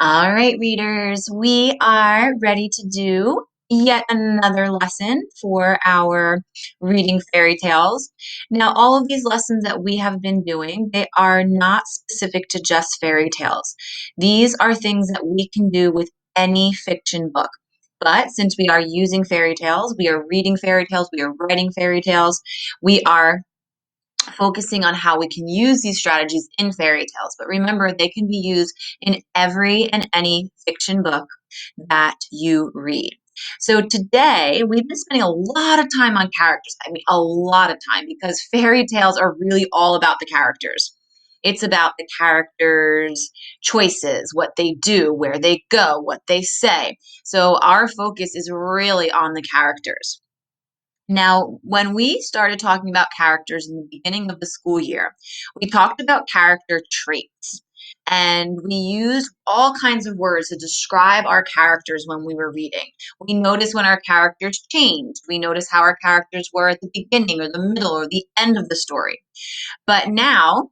All right, readers, we are ready to do yet another lesson for our reading fairy tales. Now, all of these lessons that we have been doing, they are not specific to just fairy tales. These are things that we can do with any fiction book. But since we are using fairy tales, we are reading fairy tales, we are writing fairy tales, we are focusing on how we can use these strategies in fairy tales. But remember, they can be used in every and any fiction book that you read. So today, we've been spending a lot of time on characters. I mean, a lot of time because fairy tales are really all about the characters. It's about the characters' choices, what they do, where they go, what they say. So our focus is really on the characters. Now, when we started talking about characters in the beginning of the school year, we talked about character traits. And we used all kinds of words to describe our characters when we were reading. We noticed when our characters changed. We noticed how our characters were at the beginning or the middle or the end of the story. But now,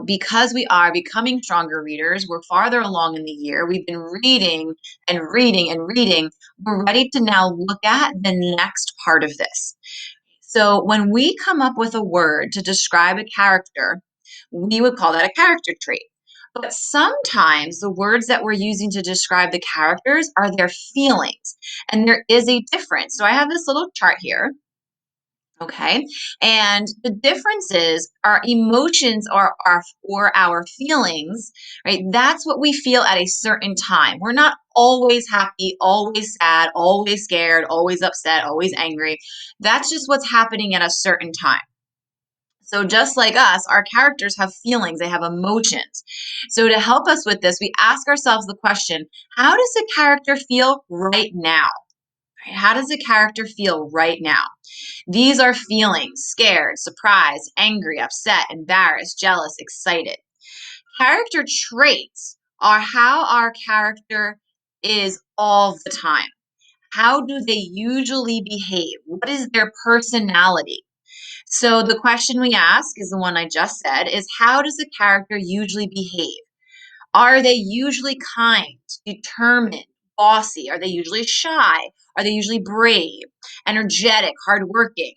because we are becoming stronger readers, we're farther along in the year. We've been reading and reading and reading. We're ready to now look at the next part of this. So, when we come up with a word to describe a character, we would call that a character trait. But sometimes the words that we're using to describe the characters are their feelings, and there is a difference. So, I have this little chart here. Okay. And the differences are emotions or our feelings, right? That's what we feel at a certain time. We're not always happy, always sad, always scared, always upset, always angry. That's just what's happening at a certain time. So, just like us, our characters have feelings, they have emotions. So, to help us with this, we ask ourselves the question, how does a character feel right now? Right? How does a character feel right now? These are feelings: scared, surprised, angry, upset, embarrassed, jealous, excited. Character traits are how our character is all the time. How do they usually behave? What is their personality? So the question we ask is the one I just said is how does a character usually behave? Are they usually kind, determined, bossy? Are they usually shy? Are they usually brave, energetic, hardworking?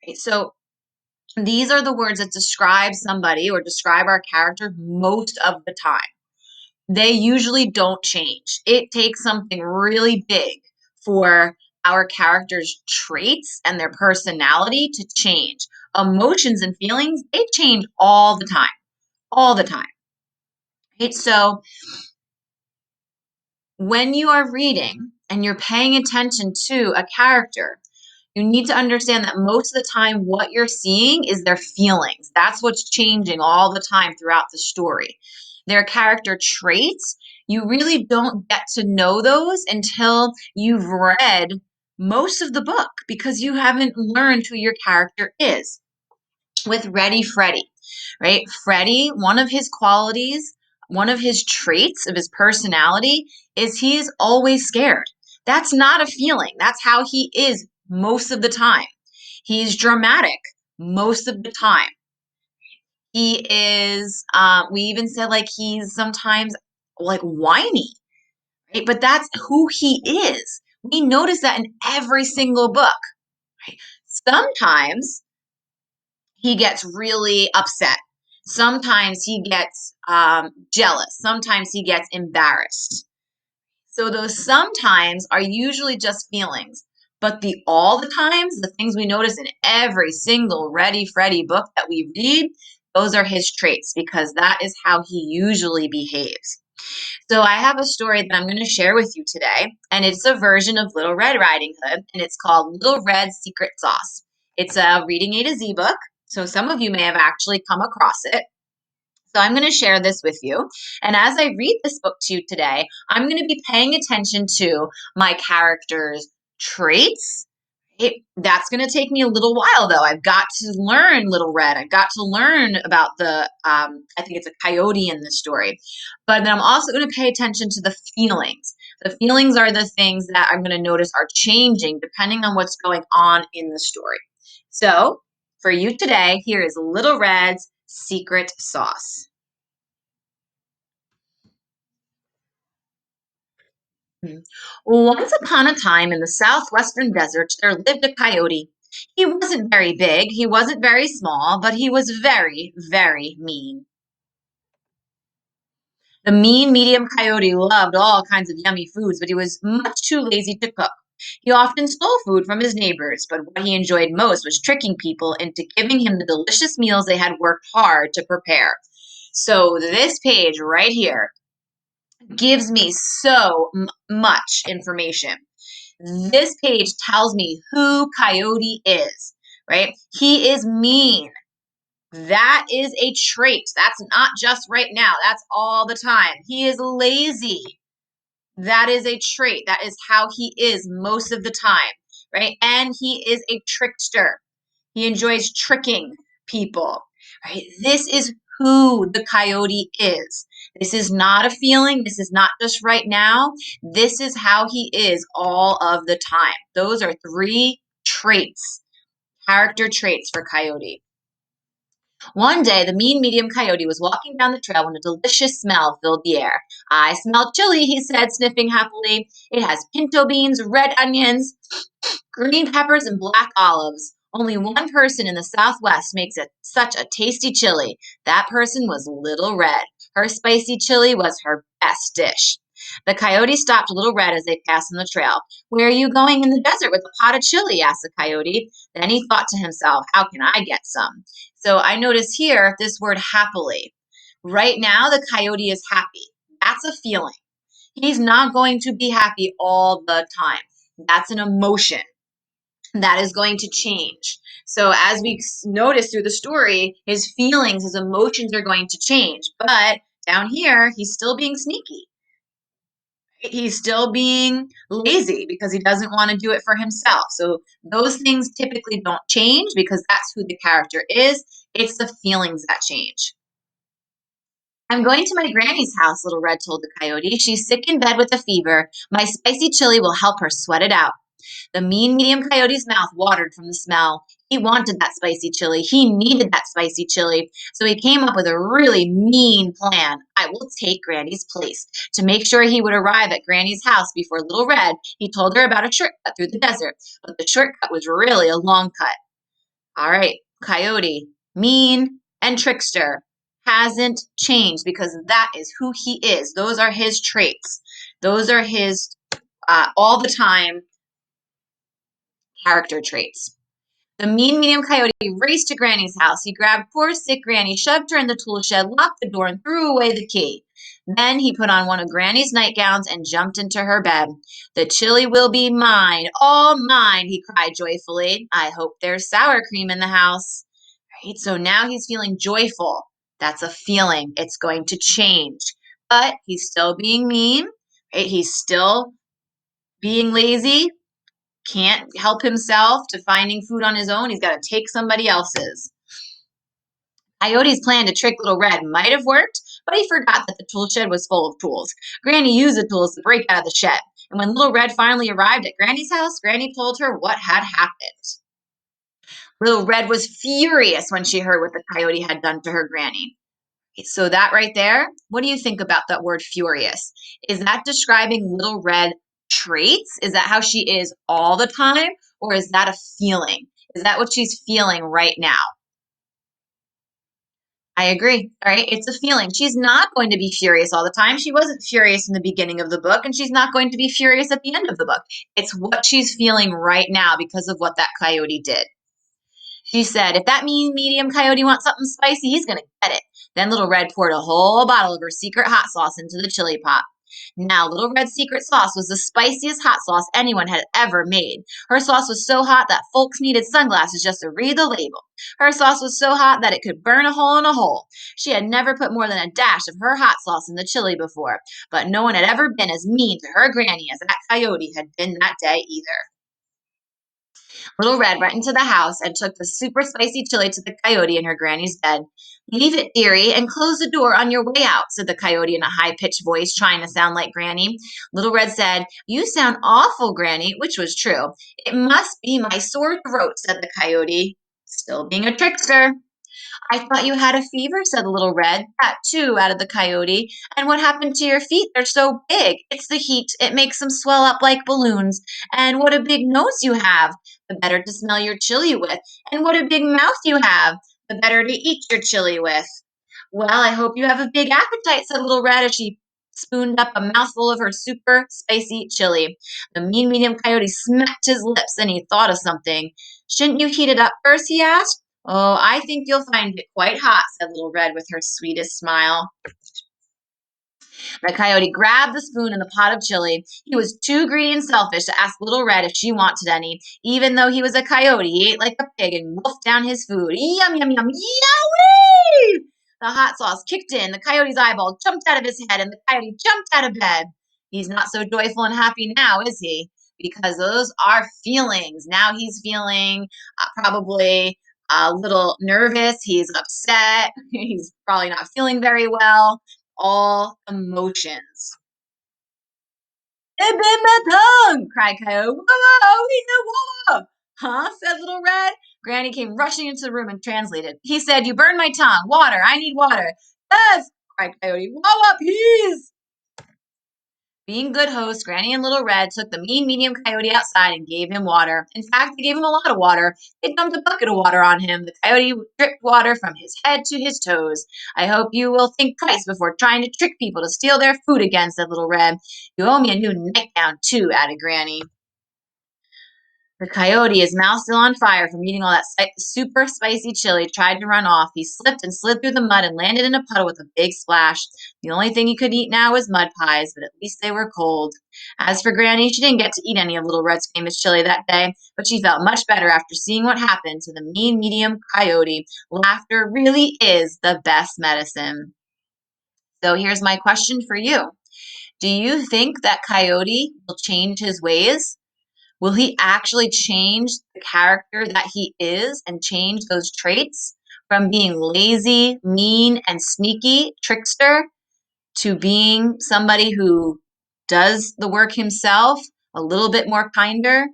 Right? So these are the words that describe somebody or describe our character most of the time. They usually don't change. It takes something really big for our character's traits and their personality to change. Emotions and feelings, they change all the time. Right? So when you are reading and you're paying attention to a character, you need to understand that most of the time, what you're seeing is their feelings. That's what's changing all the time throughout the story. Their character traits, you really don't get to know those until you've read most of the book because you haven't learned who your character is. With Ready Freddy, right? Freddy, one of his qualities, one of his traits of his personality is he is always scared. That's not a feeling. That's how he is most of the time. He's dramatic most of the time. He is, we even said like he's sometimes like whiny, right? But that's who he is. We notice that in every single book, right? Sometimes he gets really upset. Sometimes he gets jealous. Sometimes he gets embarrassed. So those sometimes are usually just feelings. But the all the times, the things we notice in every single Ready Freddy book that we read, those are his traits because that is how he usually behaves. So I have a story that I'm going to share with you today, and it's a version of Little Red Riding Hood, and it's called Little Red's Secret Sauce. It's a Reading A to Z book, so some of you may have actually come across it. So I'm going to share this with you. And as I read this book to you today, I'm going to be paying attention to my character's traits. That's going to take me a little while, though. I've got to learn Little Red. I've got to learn about I think it's a coyote in this story. But then I'm also going to pay attention to the feelings. The feelings are the things that I'm going to notice are changing depending on what's going on in the story. So for you today, here is Little Red's secret sauce. Mhm. Once upon a time in the southwestern deserts, there lived a coyote. He wasn't very big, he wasn't very small, but he was very, very mean. The mean medium coyote loved all kinds of yummy foods, but he was much too lazy to cook. He often stole food from his neighbors, but what he enjoyed most was tricking people into giving him the delicious meals they had worked hard to prepare. So, this page right here gives me so much information. This page tells me who Coyote is, right? He is mean. That is a trait. That's not just right now, that's all the time. He is lazy. That is a trait. That is how he is most of the time, right? And he is a trickster. He enjoys tricking people, right? This is who the coyote is. This is not a feeling. This is not just right now. This is how he is all of the time. Those are three traits, character traits for coyote. One day, the mean medium coyote was walking down the trail when a delicious smell filled the air. I smell chili, he said, sniffing happily. It has pinto beans, red onions, green peppers, and black olives. Only one person in the Southwest makes it such a tasty chili. That person was Little Red. Her spicy chili was her best dish. The coyote stopped Little Red as they passed on the trail. Where are you going in the desert with a pot of chili? Asked the coyote. Then he thought to himself, how can I get some? So I notice here this word happily. Right now, the coyote is happy. That's a feeling. He's not going to be happy all the time. That's an emotion that is going to change. So as we notice through the story, his feelings, his emotions are going to change. But down here, he's still being sneaky. He's still being lazy because he doesn't want to do it for himself. So those things typically don't change because that's who the character is. It's the feelings that change. I'm going to my granny's house, Little Red told the coyote. She's sick in bed with a fever. My spicy chili will help her sweat it out. The mean medium coyote's mouth watered from the smell. He wanted that spicy chili. He needed that spicy chili. So he came up with a really mean plan. I will take Granny's place. To make sure he would arrive at Granny's house before Little Red, he told her about a shortcut through the desert. But the shortcut was really a long cut. All right, Coyote, mean and trickster, hasn't changed because that is who he is. Those are his traits. Those are his all the time character traits. The mean medium coyote raced to Granny's house. He grabbed poor sick Granny, shoved her in the tool shed, locked the door, and threw away the key. Then he put on one of Granny's nightgowns and jumped into her bed. The chili will be mine, all mine, he cried joyfully. I hope there's sour cream in the house. Right? So now he's feeling joyful. That's a feeling. It's going to change. But he's still being mean. Right? He's still being lazy, can't help himself to finding food on his own. He's got to take somebody else's. Coyote's plan to trick Little Red might have worked, but he forgot that the tool shed was full of tools. Granny used the tools to break out of the shed. And when Little Red finally arrived at Granny's house, Granny told her what had happened. Little Red was furious when she heard what the coyote had done to her granny. So that right there, what do you think about that word furious? Is that describing Little Red traits? Is that how she is all the time? Or is that a feeling? Is that what she's feeling right now? I agree. All right. It's a feeling. She's not going to be furious all the time. She wasn't furious in the beginning of the book, and she's not going to be furious at the end of the book. It's what she's feeling right now because of what that coyote did. She said, if that mean medium coyote wants something spicy, he's going to get it. Then Little Red poured a whole bottle of her secret hot sauce into the chili pot. Now, Little Red's secret sauce was the spiciest hot sauce anyone had ever made. Her sauce was so hot that folks needed sunglasses just to read the label. Her sauce was so hot that it could burn a hole in a hole. She had never put more than a dash of her hot sauce in the chili before, but no one had ever been as mean to her granny as that coyote had been that day either. Little Red went into the house and took the super spicy chili to the coyote in her granny's bed. Leave it, dearie, and close the door on your way out, said the coyote in a high-pitched voice, trying to sound like Granny. Little Red said, you sound awful, Granny, which was true. It must be my sore throat, said the coyote, still being a trickster. I thought you had a fever, said Little Red. That too, added the Coyote. And what happened to your feet? They're so big. It's the heat. It makes them swell up like balloons. And what a big nose you have. The better to smell your chili with. And what a big mouth you have. The better to eat your chili with. Well, I hope you have a big appetite, said Little Red as she spooned up a mouthful of her super spicy chili. The mean medium coyote smacked his lips and he thought of something. Shouldn't you heat it up first? He asked. Oh, I think you'll find it quite hot, said Little Red with her sweetest smile. The coyote grabbed the spoon and the pot of chili. He was too greedy and selfish to ask Little Red if she wanted any. Even though he was a coyote, he ate like a pig and wolfed down his food. Yum, yum, yum, yowie! The hot sauce kicked in. The coyote's eyeball jumped out of his head, and the coyote jumped out of bed. He's not so joyful and happy now, is he? Because those are feelings. Now he's feeling probably a little nervous. He's upset. He's probably not feeling very well. All emotions. It bit my tongue, cried Coyote. Whoa, whoa, he said, whoa. Huh? Said Little Red. Granny came rushing into the room and translated. He said, you burned my tongue. Water. I need water. Yes, cried Coyote. Whoa, please. Being good hosts, Granny and Little Red took the mean medium coyote outside and gave him water. In fact, they gave him a lot of water. They dumped a bucket of water on him. The coyote dripped water from his head to his toes. I hope you will think twice before trying to trick people to steal their food again, said Little Red. You owe me a new nightgown, too, added Granny. The coyote, his mouth still on fire from eating all that super spicy chili, tried to run off. He slipped and slid through the mud and landed in a puddle with a big splash. The only thing he could eat now was mud pies, but at least they were cold. As for Granny, she didn't get to eat any of Little Red's famous chili that day, but she felt much better after seeing what happened to the mean medium coyote. Laughter really is the best medicine. So here's my question for you. Do you think that Coyote will change his ways? Will he actually change the character that he is and change those traits from being lazy, mean, and sneaky trickster to being somebody who does the work himself, a little bit more kinder?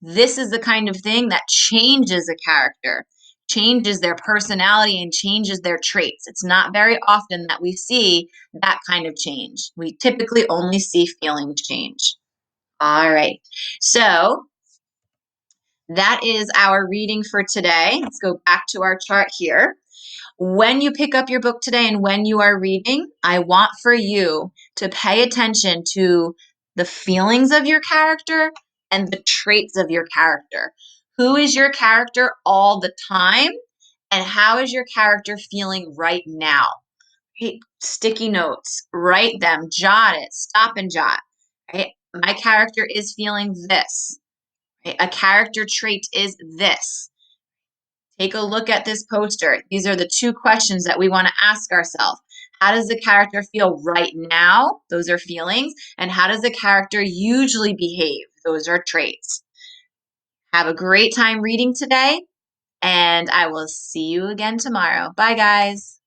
This is the kind of thing that changes a character, changes their personality, and changes their traits. It's not very often that we see that kind of change. We typically only see feelings change. All right. So that is our reading for today. Let's go back to our chart here. When you pick up your book today and when you are reading, I want for you to pay attention to the feelings of your character and the traits of your character. Who is your character all the time? And how is your character feeling right now? Hey, sticky notes, write them, jot it, stop and jot. Right? My character is feeling this. Right? A character trait is this. Take a look at this poster. These are the two questions that we want to ask ourselves. How does the character feel right now? Those are feelings. And how does the character usually behave? Those are traits. Have a great time reading today, and I will see you again tomorrow. Bye, guys.